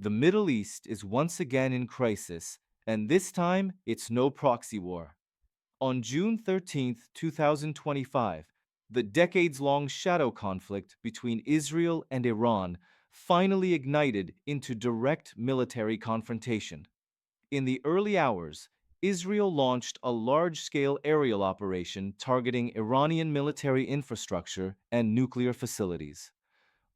The Middle East is once again in crisis, and this time it's no proxy war. On June 13th, 2025, the decades-long shadow conflict between Israel and Iran finally ignited into direct military confrontation. In the early hours, Israel launched a large-scale aerial operation targeting Iranian military infrastructure and nuclear facilities.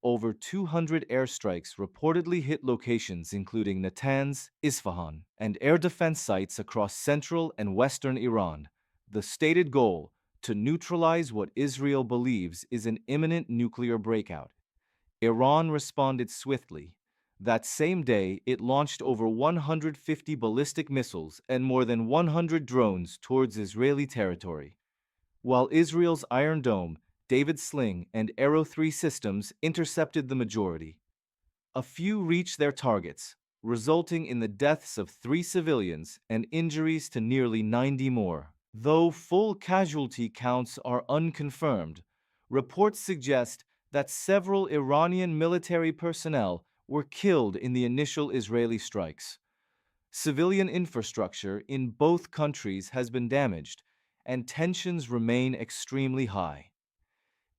Over 200 airstrikes reportedly hit locations including Natanz, Isfahan, and air defense sites across central and western Iran. The stated goal: to neutralize what Israel believes is an imminent nuclear breakout. Iran responded swiftly. That same day, it launched over 150 ballistic missiles and more than 100 drones towards Israeli territory, while Israel's Iron Dome, David Sling, and Arrow 3 systems intercepted the majority. A few reached their targets, resulting in the deaths of 3 civilians and injuries to nearly 90 more. Though full casualty counts are unconfirmed, reports suggest that several Iranian military personnel were killed in the initial Israeli strikes. Civilian infrastructure in both countries has been damaged, and tensions remain extremely high.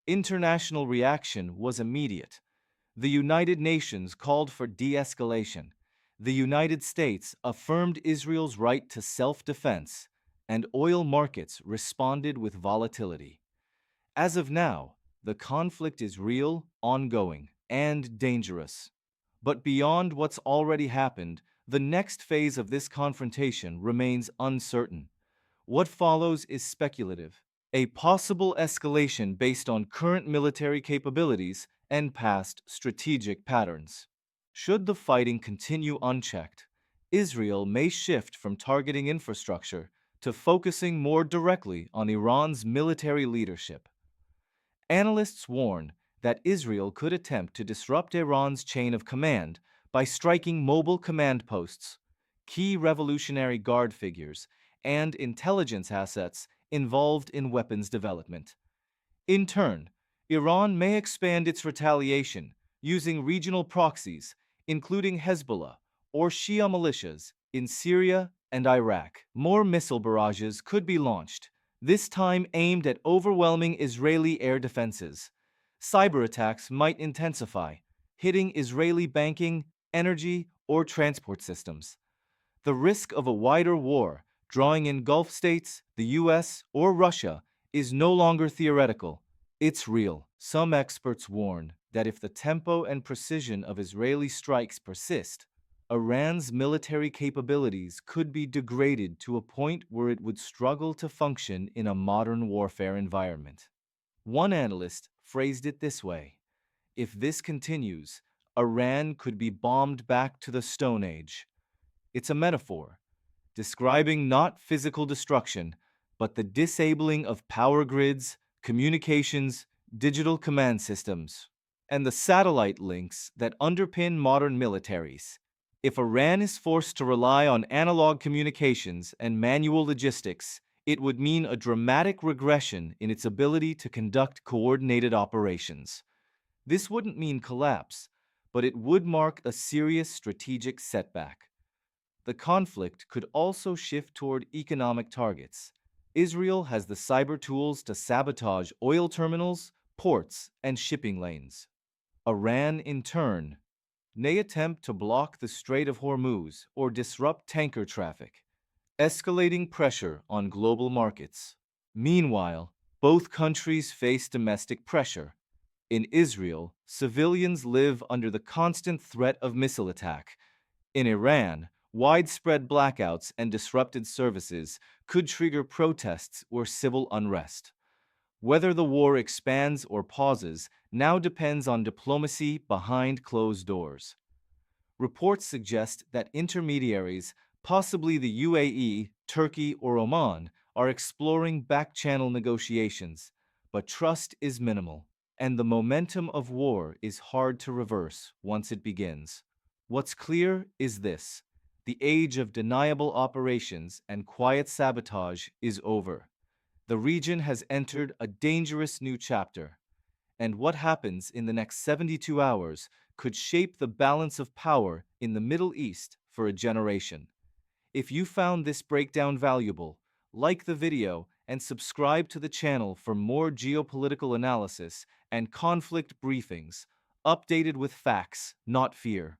International reaction was immediate. The United Nations called for de-escalation. The United States affirmed Israel's right to self-defense, and oil markets responded with volatility. As of now, the conflict is real, ongoing, and dangerous. But beyond what's already happened, the next phase of this confrontation remains uncertain. What follows is speculative, a possible escalation based on current military capabilities and past strategic patterns. Should the fighting continue unchecked, Israel may shift from targeting infrastructure to focusing more directly on Iran's military leadership. Analysts warn that Israel could attempt to disrupt Iran's chain of command by striking mobile command posts, key Revolutionary Guard figures, and intelligence assets involved in weapons development. In turn, Iran may expand its retaliation using regional proxies, including Hezbollah or Shia militias in Syria and Iraq. More missile barrages could be launched, this time aimed at overwhelming Israeli air defenses. Cyber attacks might intensify, hitting Israeli banking, energy, or transport systems. The risk of a wider war, drawing in Gulf states, the US, or Russia, is no longer theoretical. It's real. Some experts warn that if the tempo and precision of Israeli strikes persist, Iran's military capabilities could be degraded to a point where it would struggle to function in a modern warfare environment. One analyst phrased it this way: if this continues, Iran could be bombed back to the Stone Age. It's a metaphor, describing not physical destruction, but the disabling of power grids, communications, digital command systems, and the satellite links that underpin modern militaries. If Iran is forced to rely on analog communications and manual logistics, it would mean a dramatic regression in its ability to conduct coordinated operations. This wouldn't mean collapse, but it would mark a serious strategic setback. The conflict could also shift toward economic targets. Israel has the cyber tools to sabotage oil terminals, ports, and shipping lanes. Iran, in turn, may attempt to block the Strait of Hormuz or disrupt tanker traffic, escalating pressure on global markets. Meanwhile, both countries face domestic pressure. In Israel, civilians live under the constant threat of missile attack. In Iran, widespread blackouts and disrupted services could trigger protests or civil unrest. Whether the war expands or pauses now depends on diplomacy behind closed doors. Reports suggest that intermediaries, possibly the UAE, Turkey, or Oman, are exploring back-channel negotiations, but trust is minimal, and the momentum of war is hard to reverse once it begins. What's clear is this: the age of deniable operations and quiet sabotage is over. The region has entered a dangerous new chapter, and what happens in the next 72 hours could shape the balance of power in the Middle East for a generation. If you found this breakdown valuable, like the video and subscribe to the channel for more geopolitical analysis and conflict briefings, updated with facts, not fear.